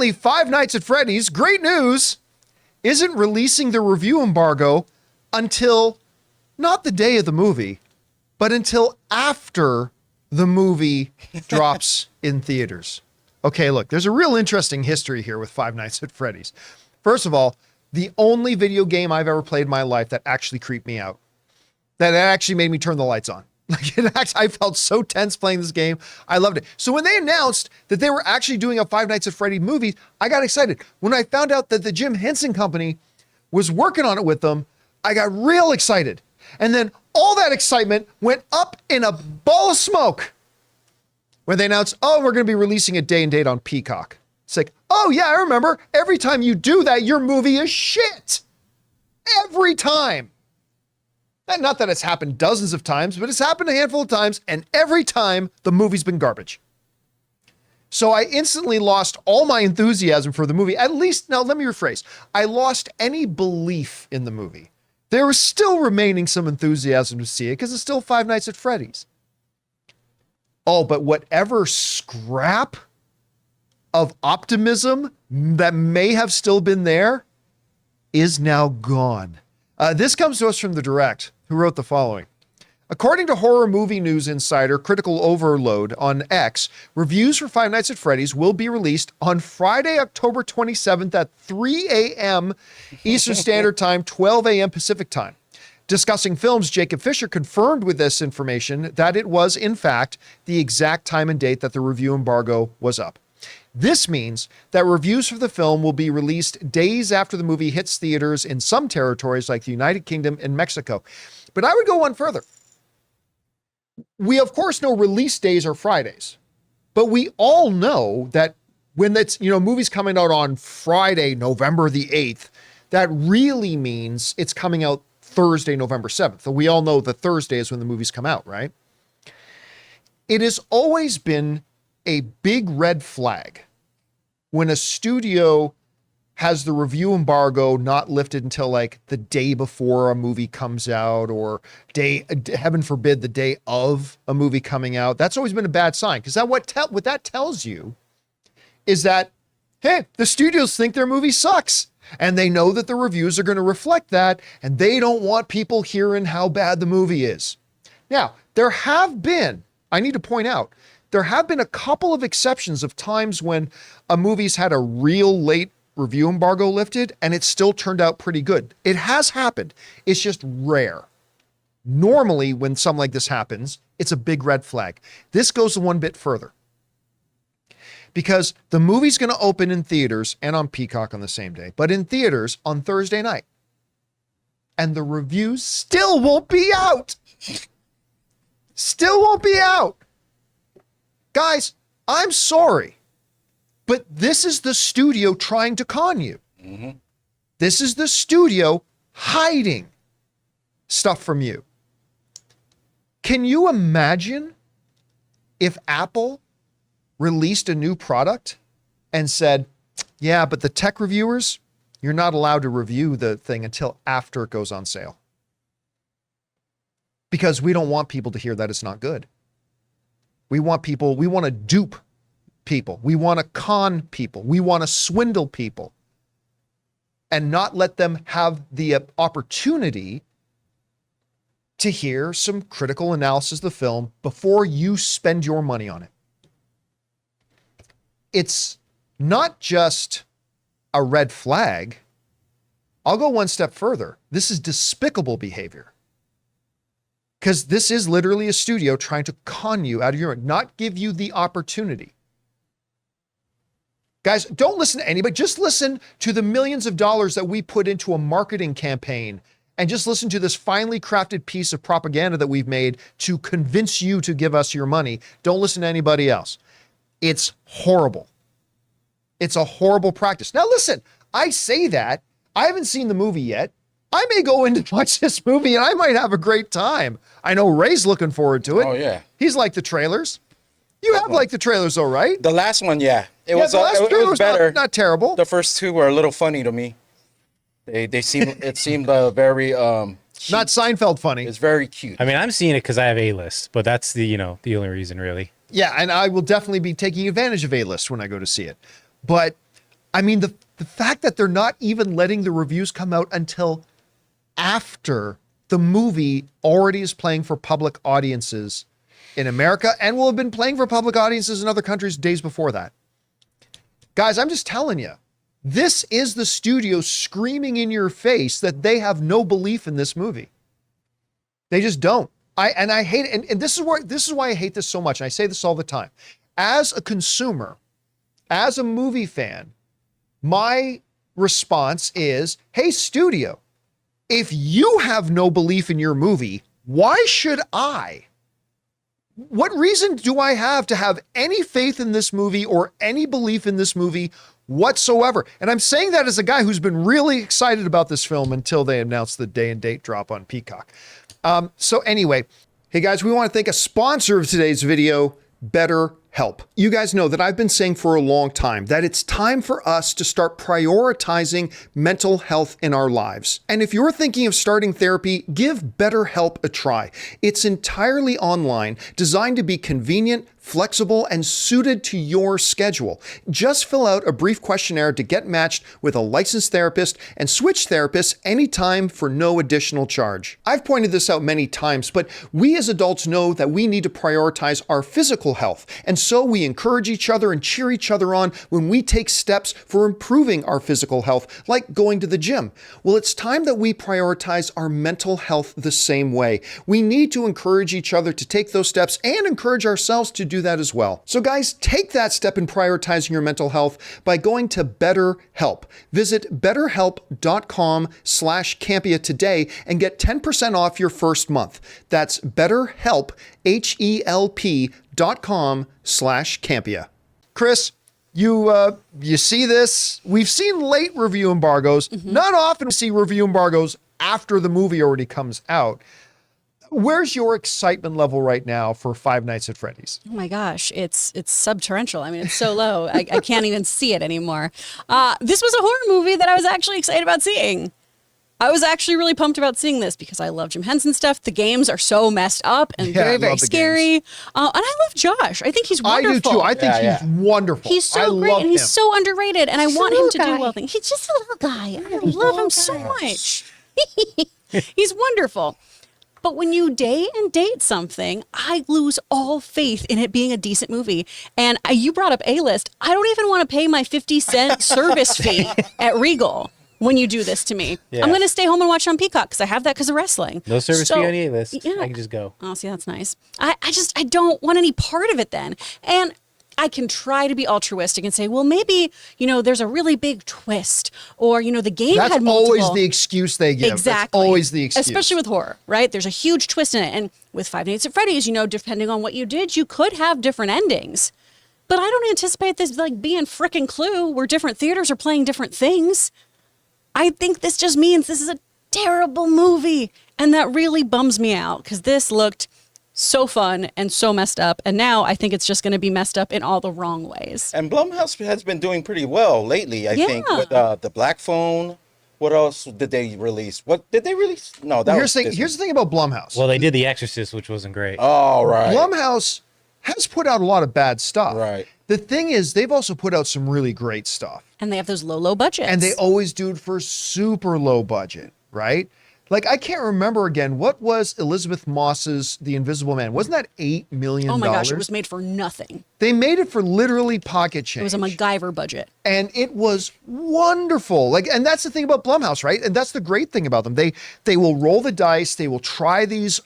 apparently Five Nights at Freddy's, great news, isn't releasing the review embargo until not the day of the movie, but until after the movie drops in theaters. Okay, look, there's a real interesting history here with Five Nights at Freddy's. First of all, the only video game I've ever played in my life that actually creeped me out, that actually made me turn the lights on. I felt so tense playing this game. I loved it. So when they announced that they were actually doing a Five Nights at Freddy movie, I got excited. When I found out that the Jim Henson Company was working on it with them, I got real excited. And then all that excitement went up in a ball of smoke when they announced, oh, we're going to be releasing it day and date on Peacock. It's like, oh yeah, I remember. Every time you do that, your movie is shit. Every time. Not that it's happened dozens of times, but it's happened a handful of times, and every time the movie's been garbage. So I instantly lost all my enthusiasm for the movie. At least, now let me rephrase. I lost any belief in the movie. There was still remaining some enthusiasm to see it because it's still Five Nights at Freddy's. Oh, but whatever scrap of optimism that may have still been there is now gone. This comes to us from The Direct, who wrote the following. According to Horror Movie News Insider Critical Overload on X, reviews for Five Nights at Freddy's will be released on Friday, October 27th at 3 a.m. Eastern Standard Time, 12 a.m. Pacific Time. Discussing films, Jacob Fisher confirmed with this information that it was, in fact, the exact time and date that the review embargo was up. This means that reviews for the film will be released days after the movie hits theaters in some territories like the United Kingdom and Mexico. But I would go one further. We, of course, know release days are Fridays, but we all know that when that's, movies coming out on Friday, November the 8th, that really means it's coming out Thursday, November 7th. So we all know that Thursday is when the movies come out, right? It has always been a big red flag when a studio has the review embargo not lifted until like the day before a movie comes out or heaven forbid, the day of a movie coming out. That's always been a bad sign because what that tells you is that, hey, the studios think their movie sucks and they know that the reviews are going to reflect that and they don't want people hearing how bad the movie is. Now, I need to point out, there have been a couple of exceptions of times when a movie's had a real late review embargo lifted and it still turned out pretty good. It has happened. It's just rare. Normally, when something like this happens, it's a big red flag. This goes one bit further because the movie's going to open in theaters and on Peacock on the same day, but in theaters on Thursday night. And the reviews still won't be out. Still won't be out. Guys, I'm sorry, but this is the studio trying to con you. Mm-hmm. This is the studio hiding stuff from you. Can you imagine if Apple released a new product and said, yeah, but the tech reviewers, you're not allowed to review the thing until after it goes on sale? Because we don't want people to hear that it's not good. We want to dupe people. We want to con people. We want to swindle people and not let them have the opportunity to hear some critical analysis of the film before you spend your money on it. It's not just a red flag. I'll go one step further. This is despicable behavior. Because this is literally a studio trying to con you out of your, not give you the opportunity. Guys, don't listen to anybody. Just listen to the millions of dollars that we put into a marketing campaign and just listen to this finely crafted piece of propaganda that we've made to convince you to give us your money. Don't listen to anybody else. It's horrible. It's a horrible practice. Now listen, I say that. I haven't seen the movie yet. I may go in to watch this movie and I might have a great time. I know Ray's looking forward to it. Oh, yeah. He's liked the trailers. You have liked the trailers though, right? The last one, yeah. It was better. Not terrible. The first two were a little funny to me. It seemed very cute. Not Seinfeld funny. It's very cute. I mean, I'm seeing it because I have A-list, but that's the only reason really. Yeah, and I will definitely be taking advantage of A-list when I go to see it. But I mean, the fact that they're not even letting the reviews come out until after the movie already is playing for public audiences in America and will have been playing for public audiences in other countries days before that. Guys, I'm just telling you, this is the studio screaming in your face that they have no belief in this movie. They just don't. I hate it. And this is why I hate this so much. And I say this all the time. As a consumer, as a movie fan, my response is, hey, studio, if you have no belief in your movie, why should I? What reason do I have to have any faith in this movie or any belief in this movie whatsoever? And I'm saying that as a guy who's been really excited about this film until they announced the day and date drop on Peacock. So anyway, hey guys, we want to thank a sponsor of today's video, BetterHelp. You guys know that I've been saying for a long time that it's time for us to start prioritizing mental health in our lives. And if you're thinking of starting therapy, give BetterHelp a try. It's entirely online, designed to be convenient, flexible, and suited to your schedule. Just fill out a brief questionnaire to get matched with a licensed therapist and switch therapists anytime for no additional charge. I've pointed this out many times, but we as adults know that we need to prioritize our physical health, and so we encourage each other and cheer each other on when we take steps for improving our physical health, like going to the gym. Well, it's time that we prioritize our mental health the same way. We need to encourage each other to take those steps and encourage ourselves to do that as well. So guys, take that step in prioritizing your mental health by going to BetterHelp. Visit betterhelp.com/Campea today and get 10% off your first month. That's BetterHelp, HELP.com/Campea. Chris, you see this? We've seen late review embargoes. Not often we see review embargoes after the movie already comes out. Where's your excitement level right now for Five Nights at Freddy's? Oh my gosh, it's subtorrential. I mean, it's so low. I can't even see it anymore. This was a horror movie that I was actually excited about seeing. I was actually really pumped about seeing this because I love Jim Henson stuff. The games are so messed up and very, very scary. And I love Josh. I think he's wonderful. I do too. I think he's wonderful. He's so great and he's so underrated. And I want him to do well things. He's just a little guy. I love him so much. He's wonderful. But when you date something, I lose all faith in it being a decent movie. And you brought up A-list. I don't even want to pay my 50-cent service fee at Regal when you do this to me. Yeah. I'm going to stay home and watch it on Peacock because I have that because of wrestling. No service fee on the A-list. Yeah. I can just go. Oh, see, that's nice. I don't want any part of it then. And I can try to be altruistic and say, well, maybe, there's a really big twist or, the game had multiple. That's always the excuse they give. Exactly. That's always the excuse. Especially with horror, right? There's a huge twist in it. And with Five Nights at Freddy's, depending on what you did, you could have different endings. But I don't anticipate this being frickin' Clue where different theaters are playing different things. I think this just means this is a terrible movie. And that really bums me out because this looked so fun and so messed up. And now I think it's just going to be messed up in all the wrong ways. And Blumhouse has been doing pretty well lately, I think, with the Black Phone. What else did they release? What did they release? No, that was Disney. Here's the thing about Blumhouse. Well, they did The Exorcist, which wasn't great. Oh, right. Blumhouse has put out a lot of bad stuff. Right. The thing is, they've also put out some really great stuff. And they have those low budgets. And they always do it for super low budget, right? Like, I can't remember again, what was Elizabeth Moss's The Invisible Man? Wasn't that $8 million? Oh my gosh, it was made for nothing. They made it for literally pocket change. It was a MacGyver budget. And it was wonderful. And that's the thing about Blumhouse, right? And that's the great thing about them. They will roll the dice. They will try these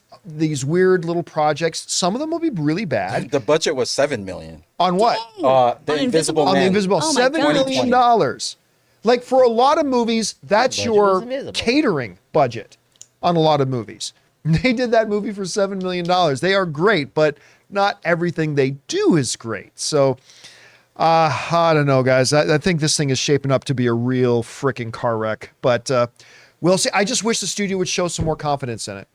weird little projects. Some of them will be really bad. The budget was $7 million. On what? The Invisible Man. On The Invisible. Oh $7 million. Like, for a lot of movies, that's your catering budget on a lot of movies. They did that movie for $7 million. They are great, but not everything they do is great. So, I don't know, guys. I think this thing is shaping up to be a real freaking car wreck. But we'll see. I just wish the studio would show some more confidence in it.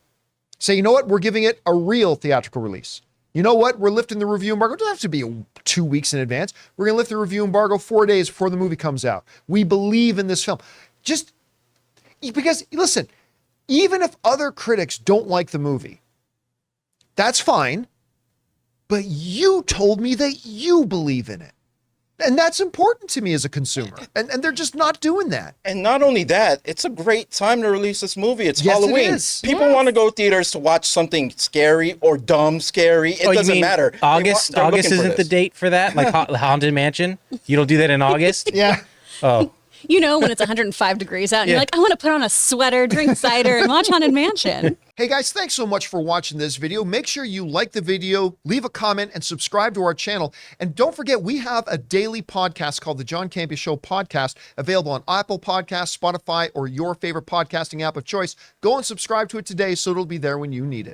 Say, you know what? We're giving it a real theatrical release. You know what? We're lifting the review embargo. It doesn't have to be 2 weeks in advance. We're going to lift the review embargo 4 days before the movie comes out. We believe in this film. Just because, listen, even if other critics don't like the movie, that's fine. But you told me that you believe in it. And that's important to me as a consumer. And they're just not doing that. And not only that, it's a great time to release this movie. It's Yes, it Halloween. is. People want to go theaters to watch something scary or dumb scary. It Oh, you doesn't mean matter. August. They're August looking for isn't the this. date for that. Like Haunted Mansion. You don't do that in August. Yeah. Oh, You know, when it's 105 degrees out and you're Yeah. like, I want to put on a sweater, drink cider, and watch Haunted Mansion. Hey guys, thanks so much for watching this video. Make sure you like the video, leave a comment, and subscribe to our channel. And don't forget, we have a daily podcast called the John Campea Show podcast, available on Apple Podcasts, Spotify, or your favorite podcasting app of choice. Go and subscribe to it today so it'll be there when you need it.